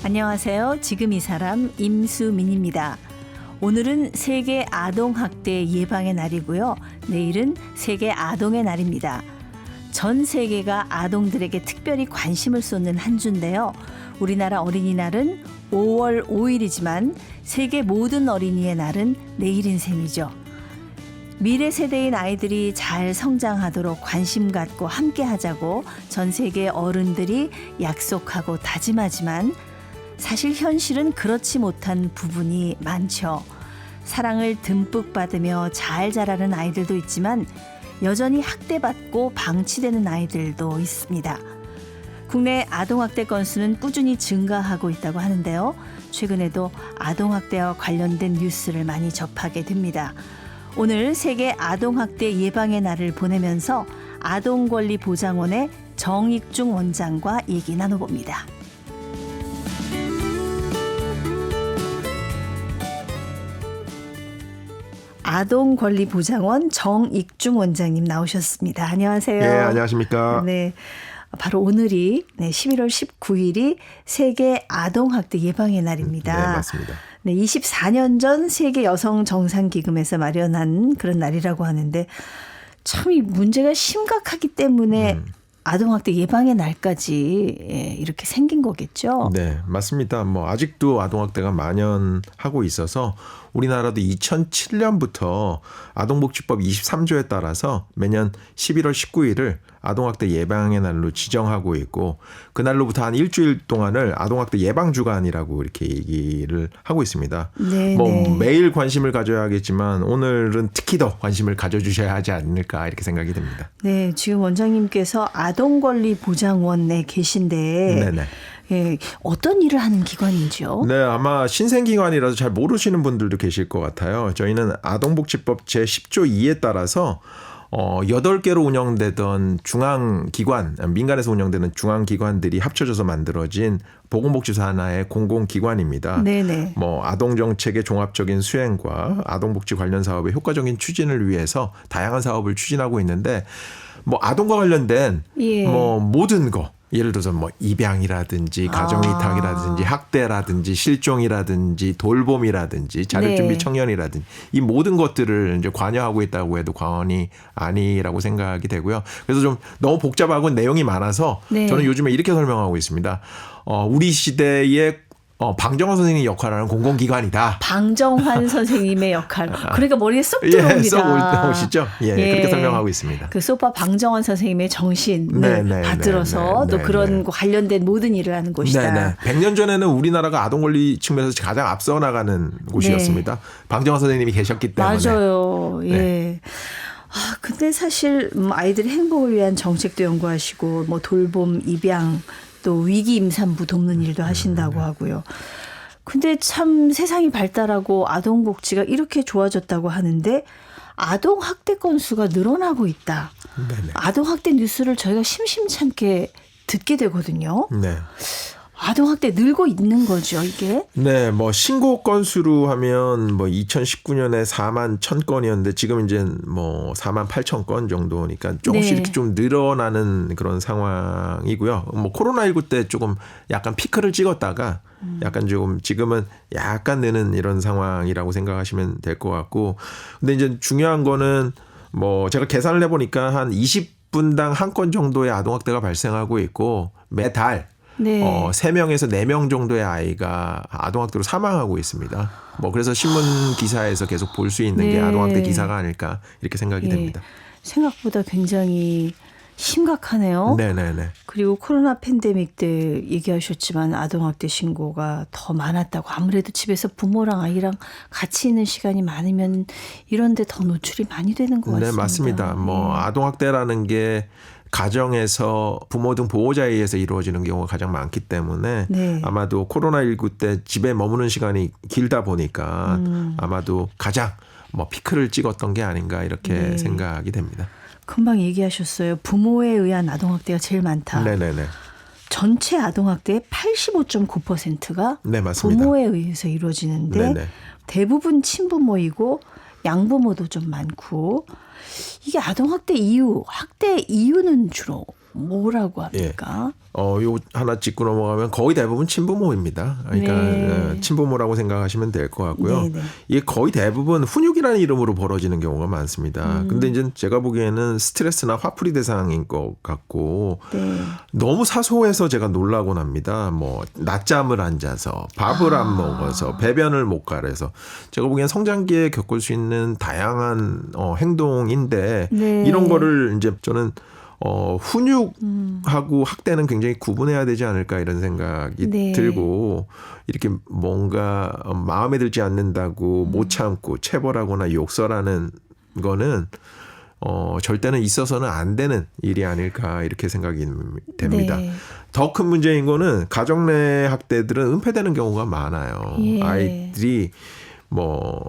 안녕하세요. 지금 이 사람 임수민입니다. 오늘은 세계 아동학대 예방의 날이고요. 내일은 세계 아동의 날입니다. 전 세계가 아동들에게 특별히 관심을 쏟는 한 주인데요. 우리나라 어린이날은 5월 5일이지만 세계 모든 어린이의 날은 내일인 셈이죠. 미래 세대인 아이들이 잘 성장하도록 관심 갖고 함께 하자고 전 세계 어른들이 약속하고 다짐하지만 사실 현실은 그렇지 못한 부분이 많죠. 사랑을 듬뿍 받으며 잘 자라는 아이들도 있지만 여전히 학대받고 방치되는 아이들도 있습니다. 국내 아동학대 건수는 꾸준히 증가하고 있다고 하는데요. 최근에도 아동학대와 관련된 뉴스를 많이 접하게 됩니다. 오늘 세계 아동학대 예방의 날을 보내면서 아동권리보장원의 정익중 원장과 얘기 나눠봅니다. 아동권리보장원 정익중 원장님 나오셨습니다. 안녕하세요. 네, 안녕하십니까. 네, 바로 오늘이 11월 19일이 세계 아동학대 예방의 날입니다. 네, 맞습니다. 네, 24년 전 세계 여성정상기금에서 마련한 그런 날이라고 하는데 참 이 문제가 심각하기 때문에 아동학대 예방의 날까지 이렇게 생긴 거겠죠? 네, 맞습니다. 아직도 아동학대가 만연하고 있어서 우리나라도 2007년부터 아동복지법 23조에 따라서 매년 11월 19일을 아동학대 예방의 날로 지정하고 있고 그날로부터 한 일주일 동안을 아동학대 예방주간이라고 이렇게 얘기를 하고 있습니다. 네네. 매일 관심을 가져야 하겠지만 오늘은 특히 더 관심을 가져주셔야 하지 않을까 이렇게 생각이 됩니다. 네, 지금 원장님께서 아동권리보장원에 계신데 네네. 예, 어떤 일을 하는 기관인지요? 네, 아마 신생기관이라서 잘 모르시는 분들도 계실 것 같아요. 저희는 아동복지법 제10조 2에 따라서 8개로 운영되던 중앙기관, 민간에서 운영되는 중앙기관들이 합쳐져서 만들어진 보건복지사 하나의 공공기관입니다. 네네. 아동정책의 종합적인 수행과 아동복지 관련 사업의 효과적인 추진을 위해서 다양한 사업을 추진하고 있는데 아동과 관련된 모든 거 예를 들어서 입양이라든지 가정이탁이라든지 학대라든지 실종이라든지 돌봄이라든지 자립준비 네. 청년이라든지 이 모든 것들을 이제 관여하고 있다고 해도 과언이 아니라고 생각이 되고요. 그래서 좀 너무 복잡하고 내용이 많아서 네. 저는 요즘에 이렇게 설명하고 있습니다. 우리 시대의 방정환 선생님의 역할을 하는 공공기관이다. 방정환 선생님의 역할. 그러니까 머리에 쏙 들어옵니다. 쏙 오시죠? 그렇게 설명하고 있습니다. 그 소파 방정환 선생님의 정신을 받들어서 또 그런 관련된 모든 일을 하는 곳이다. 네네. 100년 전에는 우리나라가 아동권리 측면에서 가장 앞서 나가는 곳이었습니다. 방정환 선생님이 계셨기 때문에. 맞아요. 예. 네. 근데 사실 아이들의 행복을 위한 정책도 연구하시고 돌봄, 입양 또 위기 임산부 돕는 일도 하신다고 하고요. 근데 참 세상이 발달하고 아동복지가 이렇게 좋아졌다고 하는데 아동학대 건수가 늘어나고 있다. 네네. 아동학대 뉴스를 저희가 심심찮게 듣게 되거든요. 네. 아동학대 늘고 있는 거죠, 이게? 네, 신고 건수로 하면 2019년에 4만 1,000건이었는데 지금 이제 4만 8천 건 정도니까 조금씩 네. 이렇게 좀 늘어나는 그런 상황이고요. 코로나19 때 조금 약간 피크를 찍었다가 약간 조금 지금은 약간 느는 이런 상황이라고 생각하시면 될 것 같고. 근데 이제 중요한 거는 제가 계산을 해보니까 한 20분당 한 건 정도의 아동학대가 발생하고 있고 매달 네. 3명에서 4명 정도의 아이가 아동학대로 사망하고 있습니다. 그래서 신문 기사에서 계속 볼 수 있는 게 아동학대 기사가 아닐까 이렇게 생각이 됩니다. 생각보다 굉장히 심각하네요. 네네네. 그리고 코로나 팬데믹 때 얘기하셨지만 아동학대 신고가 더 많았다고. 아무래도 집에서 부모랑 아이랑 같이 있는 시간이 많으면 이런 데 더 노출이 많이 되는 것 같습니다. 네, 맞습니다. 아동학대라는 게 가정에서 부모 등 보호자에 의해서 이루어지는 경우가 가장 많기 때문에 아마도 코로나19 때 집에 머무는 시간이 길다 보니까 아마도 가장 피크를 찍었던 게 아닌가 이렇게 생각이 됩니다. 금방 얘기하셨어요. 부모에 의한 아동학대가 제일 많다. 네네네. 전체 아동학대의 85.9%가 네, 맞습니다. 부모에 의해서 이루어지는데 네네. 대부분 친부모이고 양부모도 좀 많고 이게 아동학대 이유, 학대 이유는 주로 뭐라고 합니까? 요 하나 짚고 넘어가면 거의 대부분 친부모입니다. 그러니까 네. 친부모라고 생각하시면 될 것 같고요. 네, 네. 이게 거의 대부분 훈육이라는 이름으로 벌어지는 경우가 많습니다. 근데 이제 제가 보기에는 스트레스나 화풀이 대상인 것 같고 네. 너무 사소해서 제가 놀라곤 합니다. 뭐 낮잠을 안 자서 밥을 안 먹어서 배변을 못 가려서 제가 보기엔 성장기에 겪을 수 있는 다양한 행동인데 네. 이런 거를 이제 저는 훈육하고 학대는 굉장히 구분해야 되지 않을까 이런 생각이 네. 들고 이렇게 뭔가 마음에 들지 않는다고 못 참고 체벌하거나 욕설하는 거는 절대는 있어서는 안 되는 일이 아닐까 이렇게 생각이 됩니다. 네. 더 큰 문제인 거는 가정 내 학대들은 은폐되는 경우가 많아요. 예. 아이들이 뭐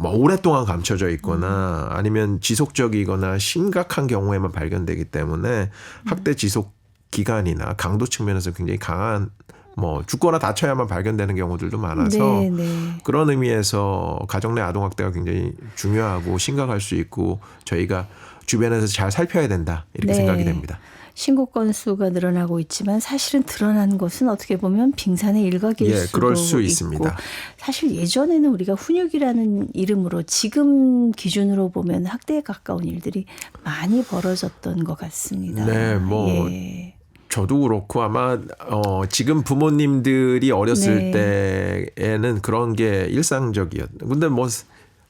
오랫동안 감춰져 있거나 아니면 지속적이거나 심각한 경우에만 발견되기 때문에 학대 지속 기간이나 강도 측면에서 굉장히 강한 뭐 죽거나 다쳐야만 발견되는 경우들도 많아서 네, 네. 그런 의미에서 가정 내 아동 학대가 굉장히 중요하고 심각할 수 있고 저희가 주변에서 잘 살펴야 된다 이렇게 네. 생각이 됩니다. 신고 건수가 늘어나고 있지만 사실은 드러난 것은 어떻게 보면 빙산의 일각일 수도 그럴 수 있고 있습니다. 사실 예전에는 우리가 훈육이라는 이름으로 지금 기준으로 보면 학대에 가까운 일들이 많이 벌어졌던 것 같습니다. 네, 뭐 예. 저도 그렇고 아마 지금 부모님들이 어렸을 때에는 그런 게 일상적이었는데 근데 뭐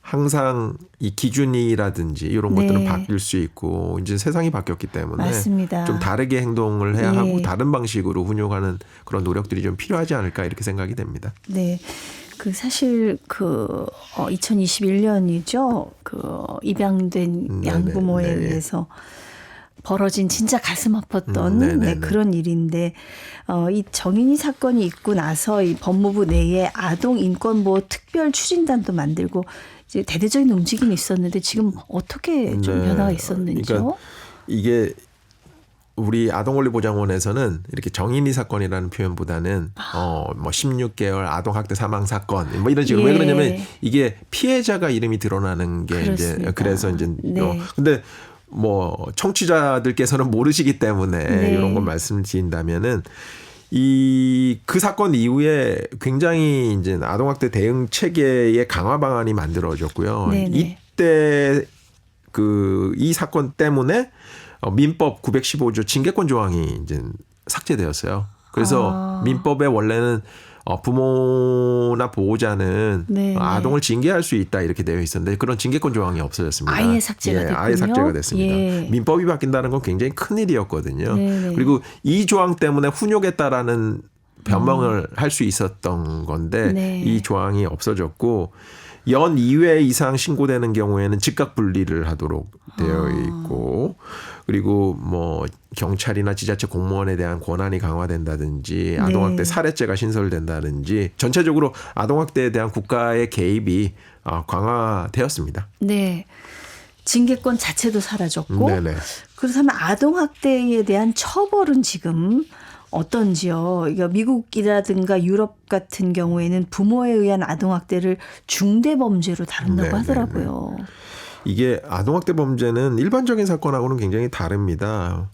항상 이 기준이라든지 이런 것들은 네. 바뀔 수 있고 이제 세상이 바뀌었기 때문에 맞습니다. 좀 다르게 행동을 해야 네. 하고 다른 방식으로 훈육하는 그런 노력들이 좀 필요하지 않을까 이렇게 생각이 됩니다. 네. 그 사실 2021년이죠. 입양된 양부모에 네네. 의해서 벌어진 진짜 가슴 아팠던 네네네. 그런 일인데 이 정인이 사건이 있고 나서 이 법무부 내에 아동 인권보호 특별 추진단도 만들고 이제 대대적인 움직임이 있었는데 지금 어떻게 좀 네. 변화가 있었는지요? 그러니까 이게 우리 아동권리보장원에서는 이렇게 정인이 사건이라는 표현보다는 뭐 16개월 아동학대 사망 사건 뭐 이런 식으로 예. 왜 그러냐면 이게 피해자가 이름이 드러나는 게 그렇습니다. 이제 그래서 이제 네. 근데 뭐 청취자들께서는 모르시기 때문에 네. 이런 걸 말씀드린다면은 그 사건 이후에 굉장히 이제 아동학대 대응 체계의 강화 방안이 만들어졌고요. 네네. 이때 이 사건 때문에 민법 915조 징계권 조항이 이제 삭제되었어요. 그래서 민법에 원래는 부모나 보호자는 네, 아동을 징계할 수 있다 이렇게 되어 있었는데 그런 징계권 조항이 없어졌습니다. 아예 삭제가 됐군요. 아예 삭제가 됐습니다. 예. 민법이 바뀐다는 건 굉장히 큰 일이었거든요. 네네. 그리고 이 조항 때문에 훈육했다라는 변명을 할 수 있었던 건데 네. 이 조항이 없어졌고 연 2회 이상 신고되는 경우에는 즉각 분리를 하도록 되어 있고 그리고 뭐 경찰이나 지자체 공무원에 대한 권한이 강화된다든지 아동학대 네. 사례죄가 신설된다든지 전체적으로 아동학대에 대한 국가의 개입이 강화되었습니다. 네. 징계권 자체도 사라졌고 네네. 그렇다면 아동학대에 대한 처벌은 지금 어떤지요? 이거 미국이라든가 유럽 같은 경우에는 부모에 의한 아동학대를 중대범죄로 다룬다고 네네네. 하더라고요. 이게 아동학대 범죄는 일반적인 사건하고는 굉장히 다릅니다.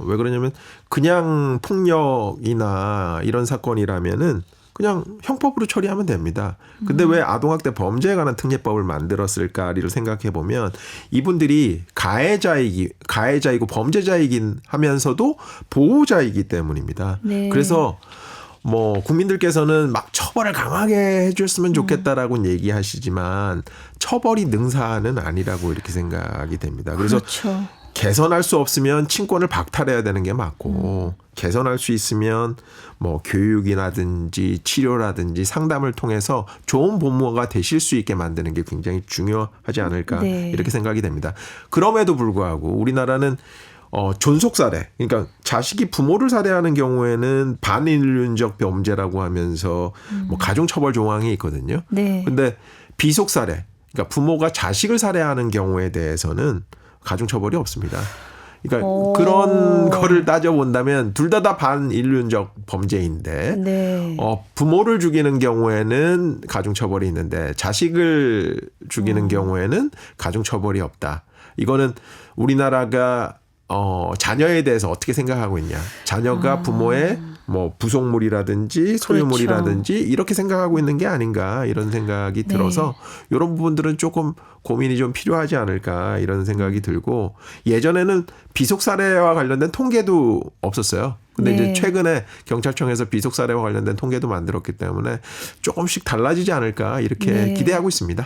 왜 그러냐면 그냥 폭력이나 이런 사건이라면은 그냥 형법으로 처리하면 됩니다. 근데 왜 아동학대 범죄에 관한 특례법을 만들었을까를 생각해 보면 이분들이 가해자이고 범죄자이긴 하면서도 보호자이기 때문입니다. 네. 그래서 뭐 국민들께서는 막 처벌을 강하게 해줬으면 좋겠다라고 얘기하시지만 처벌이 능사는 아니라고 이렇게 생각이 됩니다. 그래서 그렇죠. 개선할 수 없으면 친권을 박탈해야 되는 게 맞고 개선할 수 있으면 뭐 교육이라든지 치료라든지 상담을 통해서 좋은 부모가 되실 수 있게 만드는 게 굉장히 중요하지 않을까 네. 이렇게 생각이 됩니다. 그럼에도 불구하고 우리나라는 존속 살해, 그러니까 자식이 부모를 살해하는 경우에는 반인륜적 범죄라고 하면서 뭐 가중처벌 조항이 있거든요. 네. 근데 비속 살해, 그러니까 부모가 자식을 살해하는 경우에 대해서는 가중처벌이 없습니다. 그러니까 그런 거를 따져본다면 둘 다 반인륜적 범죄인데 네. 부모를 죽이는 경우에는 가중처벌이 있는데 자식을 죽이는 경우에는 가중처벌이 없다. 이거는 우리나라가 자녀에 대해서 어떻게 생각하고 있냐. 자녀가 부모의 뭐 부속물이라든지 소유물이라든지 그렇죠. 이렇게 생각하고 있는 게 아닌가 이런 생각이 들어서 이런 부분들은 조금 고민이 좀 필요하지 않을까 이런 생각이 들고 예전에는 비속 사례와 관련된 통계도 없었어요. 근데 이제 최근에 경찰청에서 비속 사례와 관련된 통계도 만들었기 때문에 조금씩 달라지지 않을까 이렇게 기대하고 있습니다.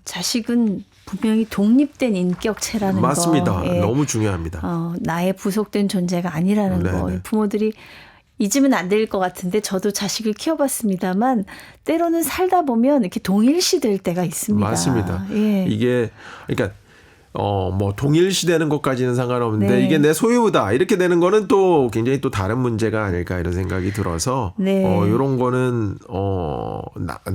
자식은 분명히 독립된 인격체라는 맞습니다. 거. 예. 너무 중요합니다. 나의 부속된 존재가 아니라는 거. 부모들이 잊으면 안 될 것 같은데 저도 자식을 키워봤습니다만 때로는 살다 보면 이렇게 동일시될 때가 있습니다. 맞습니다. 예. 이게 그러니까 뭐 동일시되는 것까지는 상관없는데 이게 내 소유다 이렇게 되는 거는 또 굉장히 또 다른 문제가 아닐까 이런 생각이 들어서 이런 거는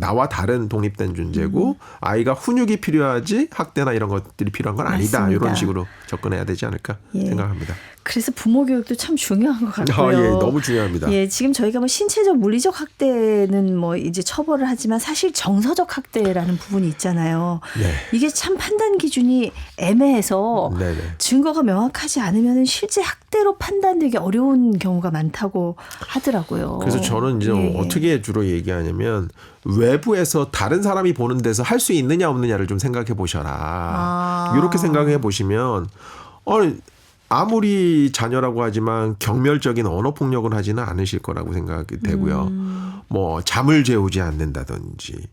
나와 다른 독립된 존재고 아이가 훈육이 필요하지 학대나 이런 것들이 필요한 건 아니다. 맞습니다. 이런 식으로 접근해야 되지 않을까 생각합니다. 그래서 부모 교육도 참 중요한 것 같고요. 예, 너무 중요합니다. 예, 지금 저희가 뭐 신체적, 물리적 학대는 뭐 이제 처벌을 하지만 사실 정서적 학대라는 부분이 있잖아요. 네. 이게 참 판단 기준이 애매해서 증거가 명확하지 않으면 실제 학대로 판단되기 어려운 경우가 많다고 하더라고요. 그래서 저는 이제 어떻게 주로 얘기하냐면 외부에서 다른 사람이 보는 데서 할 수 있느냐 없느냐를 좀 생각해 보셔라. 이렇게 생각해 보시면 아무리 자녀라고 하지만 경멸적인 언어 폭력은 하지는 않으실 거라고 생각이 되고요. 뭐 잠을 재우지 않는다든지,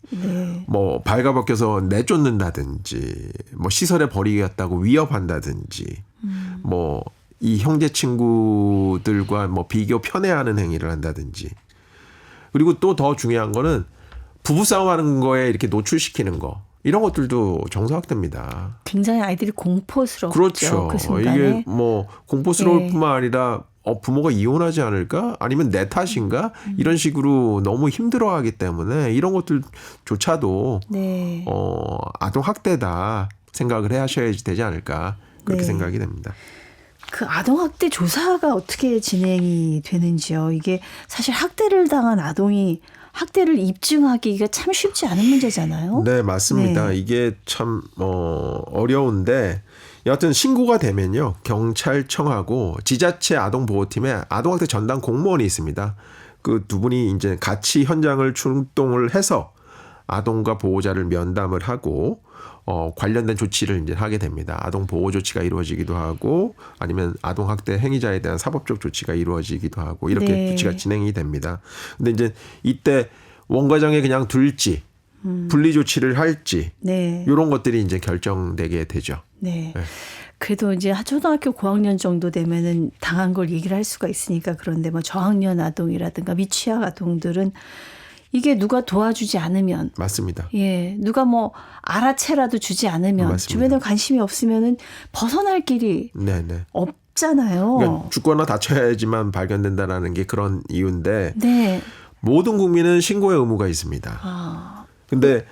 뭐 발가벗겨서 내쫓는다든지, 뭐 시설에 버리겠다고 위협한다든지, 뭐 이 형제 친구들과 뭐 비교 편애하는 행위를 한다든지, 그리고 또 더 중요한 거는 부부싸움하는 거에 이렇게 노출시키는 거. 이런 것들도 정서학대입니다. 굉장히 아이들이 공포스럽죠. 그렇죠. 그 순간에. 이게 뭐 공포스러울 뿐만 아니라 부모가 이혼하지 않을까? 아니면 내 탓인가? 이런 식으로 너무 힘들어하기 때문에 이런 것들조차도 아동학대다 생각을 하셔야 되지 않을까 그렇게 생각이 됩니다. 그 아동학대 조사가 어떻게 진행이 되는지요? 이게 사실 학대를 당한 아동이 학대를 입증하기가 참 쉽지 않은 문제잖아요. 네, 맞습니다. 이게 참 어려운데 여하튼 신고가 되면요. 경찰청하고 지자체 아동보호팀에 아동학대 전담 공무원이 있습니다. 그 두 분이 이제 같이 현장을 출동을 해서 아동과 보호자를 면담을 하고 관련된 조치를 이제 하게 됩니다. 아동 보호 조치가 이루어지기도 하고 아니면 아동 학대 행위자에 대한 사법적 조치가 이루어지기도 하고 이렇게 조치가 진행이 됩니다. 근데 이제 이때 원과정에 그냥 둘지 분리 조치를 할지 이런 것들이 이제 결정되게 되죠. 네. 그래도 이제 초등학교 고학년 정도 되면은 당한 걸 얘기를 할 수가 있으니까 그런데 뭐 저학년 아동이라든가 미취학 아동들은 이게 누가 도와주지 않으면 맞습니다. 예, 누가 뭐 알아채라도 주지 않으면 맞습니다. 주변에 관심이 없으면은 벗어날 길이 없잖아요. 그러니까 죽거나 다쳐야지만 발견된다라는 게 그런 이유인데 모든 국민은 신고의 의무가 있습니다. 근데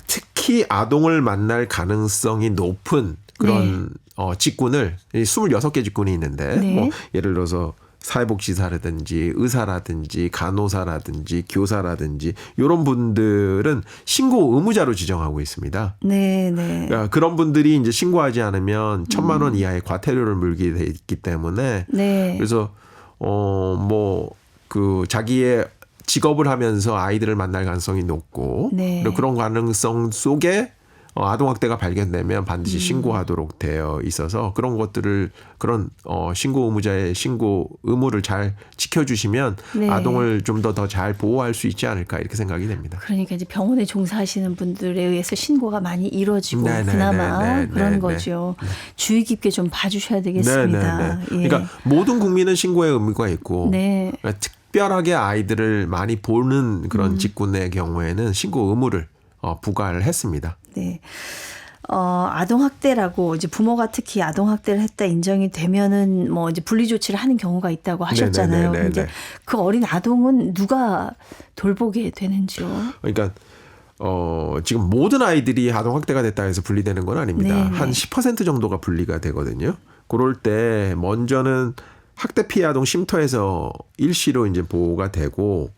특히 아동을 만날 가능성이 높은 그런 직군을 26개 직군이 있는데 뭐 예를 들어서 사회복지사라든지 의사라든지 간호사라든지 교사라든지 이런 분들은 신고 의무자로 지정하고 있습니다. 그러니까 그런 분들이 이제 신고하지 않으면 1,000만 원 이하의 과태료를 물게 돼 있기 때문에 그래서 뭐 그 자기의 직업을 하면서 아이들을 만날 가능성이 높고 그런 가능성 속에 아동학대가 발견되면 반드시 신고하도록 되어 있어서 그런 것들을 그런 신고 의무자의 신고 의무를 잘 지켜주시면 아동을 좀 더 잘 보호할 수 있지 않을까 이렇게 생각이 됩니다. 그러니까 이제 병원에 종사하시는 분들에 의해서 신고가 많이 이루어지고 그나마 그런 거죠. 주의 깊게 좀 봐주셔야 되겠습니다. 그러니까 모든 국민은 신고의 의무가 있고 특별하게 아이들을 많이 보는 그런 직군의 경우에는 신고 의무를 부과를 했습니다. 아동학대라고 이제 부모가 특히 아동학대를 했다 인정이 되면은 뭐 이제 분리 조치를 하는 경우가 있다고 하셨잖아요. 근데 그 어린 아동은 누가 돌보게 되는지요? 그러니까 지금 모든 아이들이 아동학대가 됐다 해서 분리되는 건 아닙니다. 한 10% 정도가 분리가 되거든요. 그럴 때 먼저는 학대 피해 아동 쉼터에서 일시로 이제 보호가 되고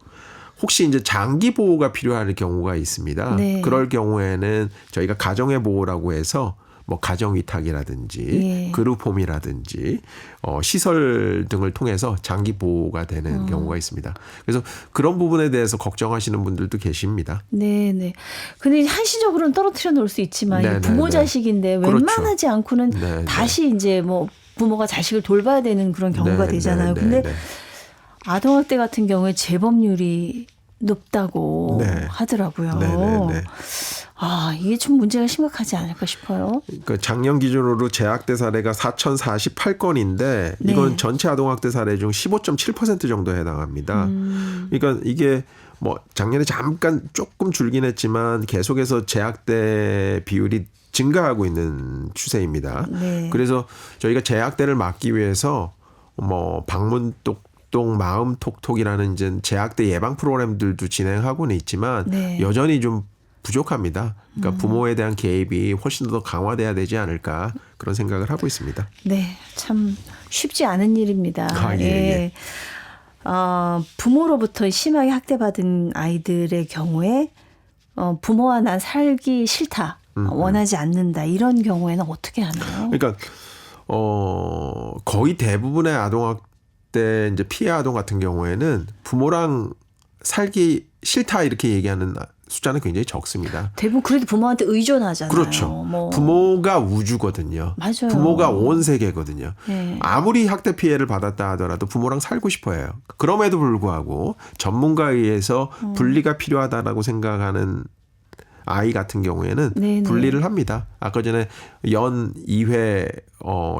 혹시 이제 장기 보호가 필요한 경우가 있습니다. 그럴 경우에는 저희가 가정의 보호라고 해서 뭐 가정 위탁이라든지 예. 그룹홈이라든지 시설 등을 통해서 장기 보호가 되는 경우가 있습니다. 그래서 그런 부분에 대해서 걱정하시는 분들도 계십니다. 네네. 근데 한시적으로는 떨어뜨려 놓을 수 있지만 네네네. 부모 자식인데 그렇죠. 웬만하지 않고는 네네. 다시 이제 뭐 부모가 자식을 돌봐야 되는 그런 경우가 네네네. 되잖아요. 근데 아동학대 같은 경우에 재범률이 높다고 네. 하더라고요. 네네네. 아, 이게 좀 문제가 심각하지 않을까 싶어요. 그러니까 작년 기준으로 재학대 사례가 4,048건인데 네. 이건 전체 아동학대 사례 중 15.7% 정도에 해당합니다. 그러니까 이게 뭐 작년에 잠깐 조금 줄긴 했지만 계속해서 재학대 비율이 증가하고 있는 추세입니다. 네. 그래서 저희가 재학대를 막기 위해서 뭐 방문똑똑 마음톡톡이라는 이제 재학대 예방 프로그램들도 진행하고는 있지만 네. 여전히 좀 부족합니다. 그러니까 부모에 대한 개입이 훨씬 더 강화돼야 되지 않을까 그런 생각을 하고 있습니다. 네, 참 쉽지 않은 일입니다. 아, 예. 부모로부터 심하게 학대받은 아이들의 경우에 부모와 난 살기 싫다, 원하지 않는다 이런 경우에는 어떻게 하나요? 그러니까 거의 대부분의 아동학대 이제 피해 아동 같은 경우에는 부모랑 살기 싫다 이렇게 얘기하는 숫자는 굉장히 적습니다. 대부분 그래도 부모한테 의존하잖아요. 그렇죠. 뭐. 부모가 우주거든요. 맞아요. 부모가 온 세계거든요. 네. 아무리 학대 피해를 받았다 하더라도 부모랑 살고 싶어요. 그럼에도 불구하고 전문가에 의해서 분리가 필요하다라고 생각하는 아이 같은 경우에는 네네. 분리를 합니다. 아까 전에 연 2회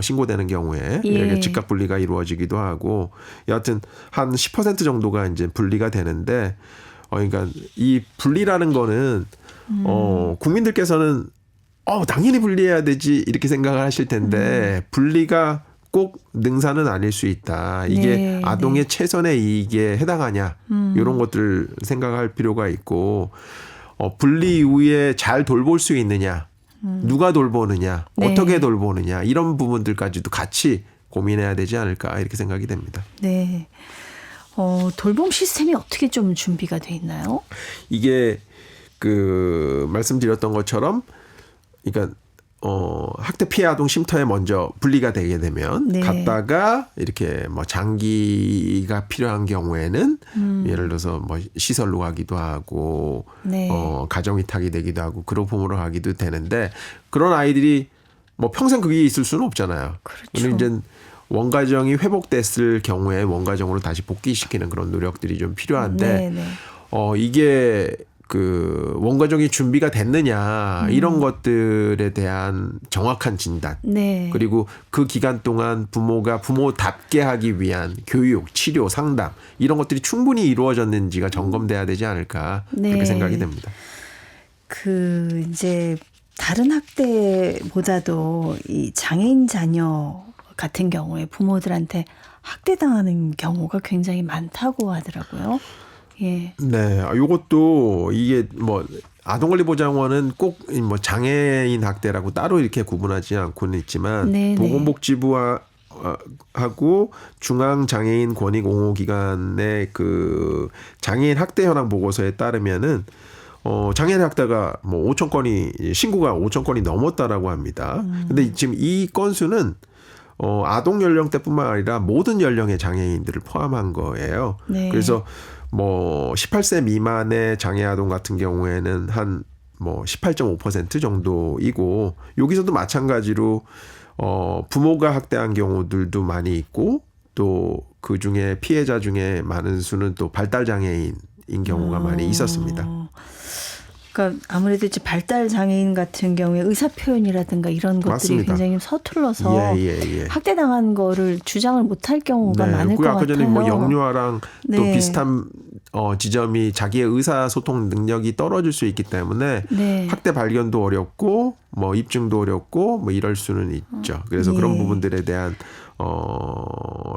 신고되는 경우에 예. 이렇게 즉각 분리가 이루어지기도 하고 여하튼 한 10% 정도가 이제 분리가 되는데 그러니까 이 분리라는 거는 국민들께서는 당연히 분리해야 되지 이렇게 생각을 하실 텐데 분리가 꼭 능사는 아닐 수 있다. 이게 네, 아동의 네. 최선의 이익에 해당하냐 이런 것들 생각할 필요가 있고 분리 이후에 잘 돌볼 수 있느냐 누가 돌보느냐 네. 어떻게 돌보느냐 이런 부분들까지도 같이 고민해야 되지 않을까 이렇게 생각이 됩니다. 네. 돌봄 시스템이 어떻게 좀 준비가 돼 있나요? 이게 말씀드렸던 것처럼 그러니까 학대 피해 아동 쉼터에 먼저 분리가 되게 되면 네. 갔다가 이렇게 뭐 장기가 필요한 경우에는 예를 들어서 뭐 시설로 가기도 하고 네. 가정 위탁이 되기도 하고 그룹홈으로 가기도 되는데 그런 아이들이 뭐 평생 거기에 있을 수는 없잖아요. 그렇죠. 이제 원가정이 회복됐을 경우에 원가정으로 다시 복귀시키는 그런 노력들이 좀 필요한데 네, 네. 이게 원가정이 준비가 됐느냐 이런 것들에 대한 정확한 진단 네. 그리고 그 기간 동안 부모가 부모답게 하기 위한 교육, 치료, 상담 이런 것들이 충분히 이루어졌는지가 점검돼야 되지 않을까 네. 그렇게 생각이 됩니다. 이제 다른 학대보다도 이 장애인 자녀 같은 경우에 부모들한테 학대당하는 경우가 굉장히 많다고 하더라고요. 예. 네, 요것도 이게 뭐 아동권리보장원은 꼭 뭐 장애인 학대라고 따로 이렇게 구분하지 않고는 있지만 네네. 보건복지부와 하고 중앙장애인 권익옹호기관의 장애인 학대 현황 보고서에 따르면은 장애인 학대가 뭐 5천 건이 신고가 5천 건이 넘었다라고 합니다. 근데 지금 이 건수는 아동 연령대뿐만 아니라 모든 연령의 장애인들을 포함한 거예요. 네. 그래서 뭐 18세 미만의 장애 아동 같은 경우에는 한 뭐 18.5% 정도이고 여기서도 마찬가지로 부모가 학대한 경우들도 많이 있고 또 그 중에 피해자 중에 많은 수는 또 발달 장애인인 경우가 많이 있었습니다. 그러니까 아무래도 이제 발달 장애인 같은 경우에 의사 표현이라든가 이런 것들이 맞습니다. 굉장히 서툴러서 예. 학대당한 거를 주장을 못할 경우가 네, 많을 것 아까 같아요. 전에 뭐 영유아랑 또 네. 비슷한 지점이 자기의 의사소통 능력이 떨어질 수 있기 때문에 네. 학대 발견도 어렵고 뭐 입증도 어렵고 뭐 이럴 수는 있죠. 그래서 그런 예. 부분들에 대한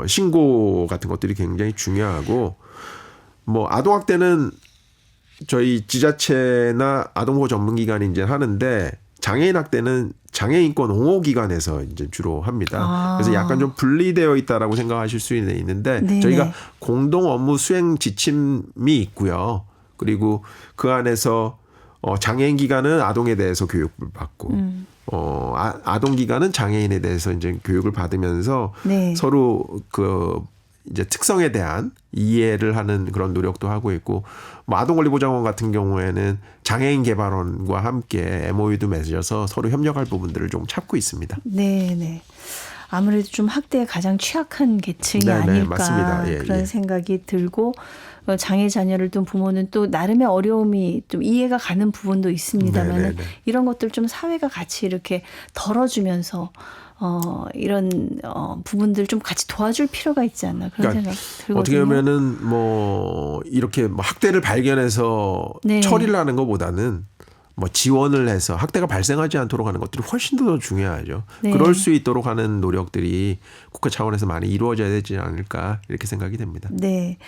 신고 같은 것들이 굉장히 중요하고 뭐 아동학대는 저희 지자체나 아동보호 전문기관이 이제 하는데 장애인 학대는 장애인권 옹호기관에서 이제 주로 합니다. 그래서 약간 좀 분리되어 있다라고 생각하실 수 있는데 네네. 저희가 공동 업무 수행 지침이 있고요. 그리고 그 안에서 장애인 기관은 아동에 대해서 교육을 받고 아동 기관은 장애인에 대해서 이제 교육을 받으면서 네. 서로 그 이제 특성에 대한 이해를 하는 그런 노력도 하고 있고, 뭐 아동권리보장원 같은 경우에는 장애인 개발원과 함께 MOU도 맺어서 서로 협력할 부분들을 좀 찾고 있습니다. 네, 네. 아무래도 좀 학대에 가장 취약한 계층이 네, 아닐까 맞습니다. 예, 그런 예. 생각이 들고 장애 자녀를 둔 부모는 또 나름의 어려움이 좀 이해가 가는 부분도 있습니다만 네, 네, 네. 이런 것들 좀 사회가 같이 이렇게 덜어주면서 이런 부분들 좀 같이 도와줄 필요가 있지 않나 그런 그러니까 생각 들거든요. 어떻게 보면은 뭐 이렇게 뭐 학대를 발견해서 네. 처리를 하는 것보다는 뭐 지원을 해서 학대가 발생하지 않도록 하는 것들이 훨씬 더 중요하죠. 네. 그럴 수 있도록 하는 노력들이 국가 차원에서 많이 이루어져야 되지 않을까 이렇게 생각이 됩니다. 네.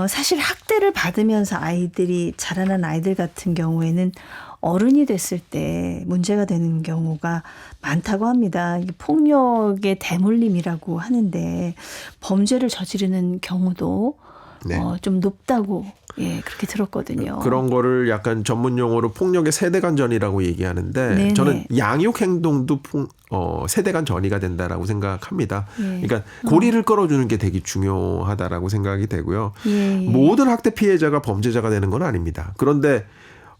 사실 학대를 받으면서 아이들이 자라난 아이들 같은 경우에는 어른이 됐을 때 문제가 되는 경우가 많다고 합니다. 이게 폭력의 대물림이라고 하는데 범죄를 저지르는 경우도 네. 좀 높다고 그렇게 들었거든요. 그런 거를 약간 전문 용어로 폭력의 세대간전이라고 얘기하는데 네네. 저는 양육 행동도 세대간 전이가 된다라고 생각합니다. 예. 그러니까 고리를 끌어주는 게 되게 중요하다라고 생각이 되고요. 예. 모든 학대 피해자가 범죄자가 되는 건 아닙니다. 그런데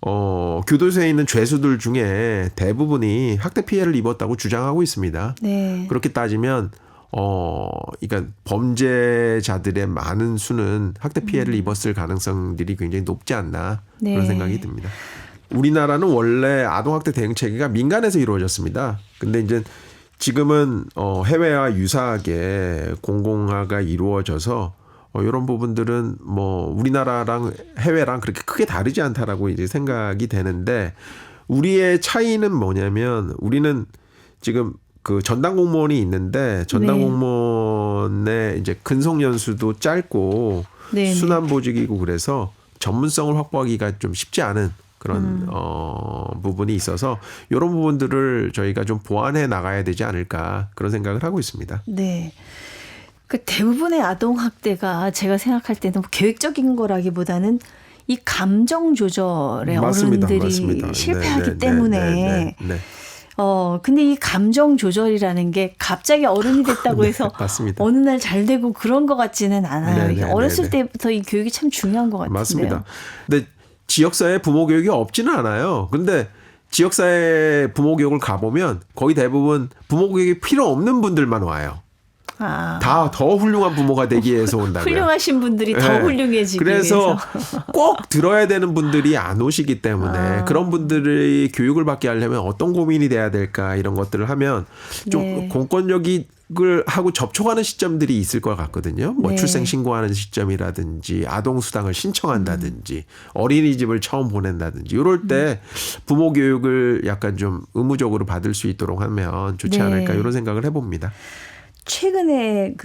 교도소에 있는 죄수들 중에 대부분이 학대 피해를 입었다고 주장하고 있습니다. 네. 그렇게 따지면 그러니까 범죄자들의 많은 수는 학대 피해를 입었을 가능성들이 굉장히 높지 않나 네. 그런 생각이 듭니다. 우리나라는 원래 아동학대 대응 체계가 민간에서 이루어졌습니다. 근데 이제 지금은 해외와 유사하게 공공화가 이루어져서 이런 부분들은 뭐 우리나라랑 해외랑 그렇게 크게 다르지 않다라고 이제 생각이 되는데 우리의 차이는 뭐냐면 우리는 지금 그 전담 공무원이 있는데 전담 네. 공무원의 이제 근속 연수도 짧고 네네. 순환 보직이고 그래서 전문성을 확보하기가 좀 쉽지 않은 그런 부분이 있어서 이런 부분들을 저희가 좀 보완해 나가야 되지 않을까 그런 생각을 하고 있습니다. 네. 그 대부분의 아동 학대가 제가 생각할 때는 계획적인 거라기보다는 이 감정 조절에 맞습니다. 어른들이 맞습니다. 실패하기 네, 때문에 네. 근데 이 감정 조절이라는 게 갑자기 어른이 됐다고 해서 맞습니다. 어느 날 잘 되고 그런 것 같지는 않아요. 이게 어렸을 때부터 이 교육이 참 중요한 것 같은데요. 맞습니다. 근데 지역사회 부모 교육이 없지는 않아요. 근데 지역사회 부모 교육을 가보면 거의 대부분 부모 교육이 필요 없는 분들만 와요. 다 더 훌륭한 부모가 되기 위해서 온다고요. 훌륭하신 분들이 더 네. 훌륭해지기 그래서 위해서. 꼭 들어야 되는 분들이 안 오시기 때문에 그런 분들이 교육을 받게 하려면 어떤 고민이 돼야 될까 이런 것들을 하면 좀 네. 공권력을 하고 접촉하는 시점들이 있을 것 같거든요. 뭐 네. 출생 신고하는 시점이라든지 아동 수당을 신청한다든지 어린이집을 처음 보낸다든지 이럴 때 부모 교육을 약간 좀 의무적으로 받을 수 있도록 하면 좋지 네. 않을까 이런 생각을 해봅니다. 최근에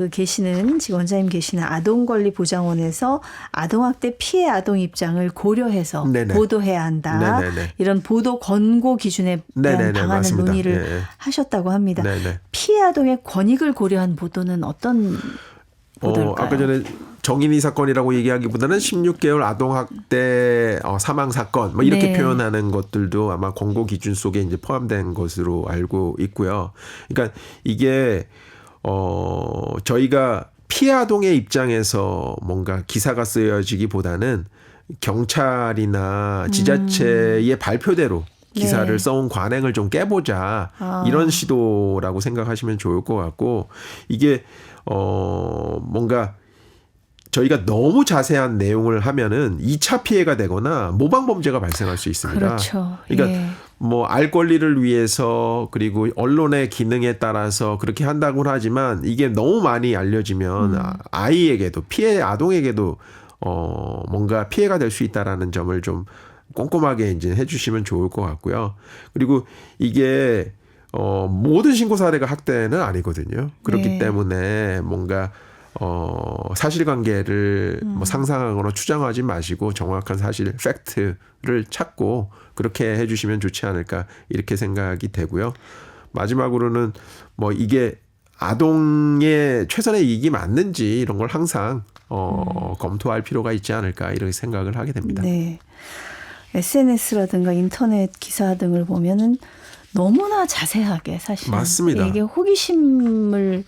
지금 원장님 계시는 아동권리보장원에서 아동학대 피해 아동 입장을 고려해서 네네. 보도해야 한다. 네네네. 이런 보도 권고 기준에 대한 네네네. 방안을 맞습니다. 논의를 예. 하셨다고 합니다. 네네. 피해 아동의 권익을 고려한 보도는 어떤 보도일까요? 아까 전에 정인이 사건이라고 얘기하기보다는 16개월 아동학대 사망 사건 뭐 이렇게 네. 표현하는 것들도 아마 권고 기준 속에 이제 포함된 것으로 알고 있고요. 그러니까 이게 저희가 피해 아동의 입장에서 뭔가 기사가 쓰여지기보다는 경찰이나 지자체의 발표대로 기사를 네. 써온 관행을 좀 깨보자 이런 시도라고 생각하시면 좋을 것 같고 이게 뭔가 저희가 너무 자세한 내용을 하면은 2차 피해가 되거나 모방 범죄가 발생할 수 있습니다. 그렇죠. 그러니까 예. 뭐 알 권리를 위해서 그리고 언론의 기능에 따라서 그렇게 한다고는 하지만 이게 너무 많이 알려지면 아이에게도 피해 아동에게도 뭔가 피해가 될 수 있다라는 점을 좀 꼼꼼하게 이제 해주시면 좋을 것 같고요. 그리고 이게 모든 신고 사례가 학대는 아니거든요. 그렇기 네. 때문에 뭔가 사실관계를 뭐 상상하거나 추정하지 마시고 정확한 사실 팩트를 찾고 그렇게 해주시면 좋지 않을까 이렇게 생각이 되고요. 마지막으로는 뭐 이게 아동의 최선의 이익이 맞는지 이런 걸 항상 검토할 필요가 있지 않을까 이렇게 생각을 하게 됩니다. 네. SNS라든가 인터넷 기사 등을 보면은 너무나 자세하게 사실 맞습니다. 이게 호기심을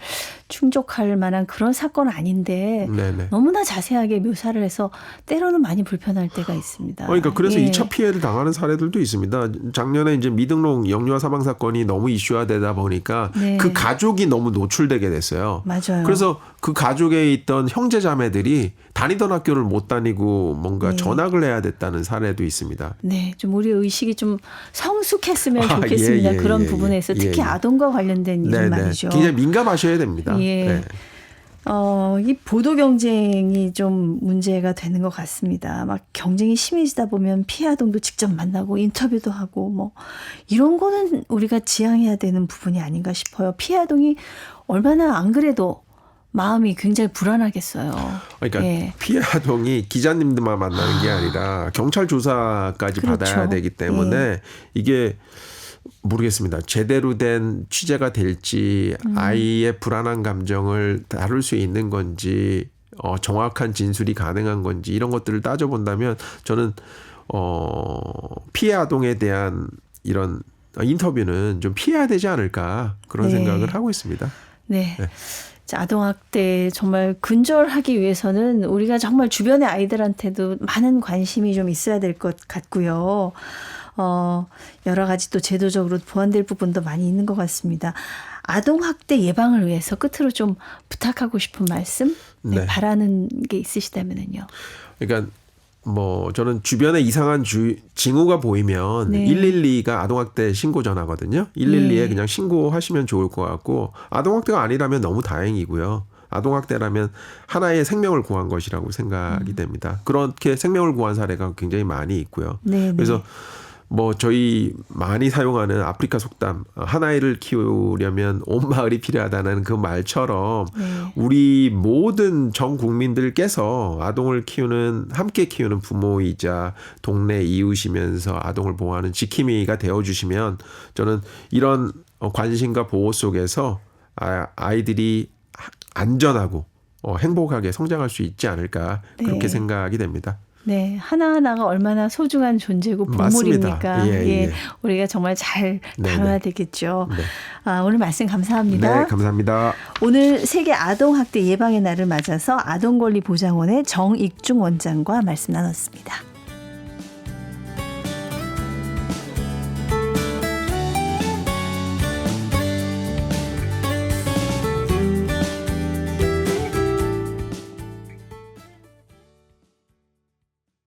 충족할 만한 그런 사건은 아닌데 네네. 너무나 자세하게 묘사를 해서 때로는 많이 불편할 때가 있습니다. 그러니까 그래서 예. 2차 피해를 당하는 사례들도 있습니다. 작년에 이제 미등록 영유아 사망 사건이 너무 이슈화되다 보니까 네. 그 가족이 너무 노출되게 됐어요. 맞아요. 그래서 그 가족에 있던 형제 자매들이 다니던 학교를 못 다니고 뭔가 네. 전학을 해야 됐다는 사례도 있습니다. 네, 좀 우리 의식이 좀 성숙했으면 아, 좋겠습니다. 예, 예, 그런 예, 부분에서 예, 특히 예. 아동과 관련된 일은 네네. 말이죠. 굉장히 민감하셔야 됩니다. 예. 네. 이 보도 경쟁이 좀 문제가 되는 것 같습니다. 막 경쟁이 심해지다 보면 피해 아동도 직접 만나고 인터뷰도 하고 뭐 이런 거는 우리가 지양해야 되는 부분이 아닌가 싶어요. 피해 아동이 얼마나 안 그래도 마음이 굉장히 불안하겠어요. 그러니까 예. 피해 아동이 기자님들만 만나는 게 아니라 경찰 조사까지 그렇죠. 받아야 되기 때문에 이게 모르겠습니다. 제대로 된 취재가 될지 아이의 불안한 감정을 다룰 수 있는 건지 정확한 진술이 가능한 건지 이런 것들을 따져본다면 저는 피해 아동에 대한 이런 인터뷰는 좀 피해야 되지 않을까 그런 네. 생각을 하고 있습니다. 네. 네. 자, 아동학대 정말 근절하기 위해서는 우리가 정말 주변의 아이들한테도 많은 관심이 좀 있어야 될 것 같고요. 여러 가지 또 제도적으로 보완될 부분도 많이 있는 것 같습니다. 아동학대 예방을 위해서 끝으로 좀 부탁하고 싶은 말씀? 네, 네. 바라는 게 있으시다면요. 그러니까 뭐 저는 주변에 이상한 징후가 보이면 네. 112가 아동학대 신고 전화거든요. 112에 네. 그냥 신고하시면 좋을 것 같고 아동학대가 아니라면 너무 다행이고요. 아동학대라면 하나의 생명을 구한 것이라고 생각이 됩니다. 그렇게 생명을 구한 사례가 굉장히 많이 있고요. 네, 그래서 뭐 저희 많이 사용하는 아프리카 속담 한 아이를 키우려면 온 마을이 필요하다는 그 말처럼 네. 우리 모든 전 국민들께서 아동을 키우는 함께 키우는 부모이자 동네 이웃이면서 아동을 보호하는 지킴이가 되어주시면 저는 이런 관심과 보호 속에서 아이들이 안전하고 행복하게 성장할 수 있지 않을까 그렇게 네. 생각이 됩니다. 네, 하나하나가 얼마나 소중한 존재고 보물입니까? 맞습니다. 예. 우리가 정말 잘 다뤄야 되겠죠. 네. 오늘 말씀 감사합니다. 네, 감사합니다. 오늘 세계 아동학대 예방의 날을 맞아서 아동권리보장원의 정익중 원장과 말씀 나눴습니다.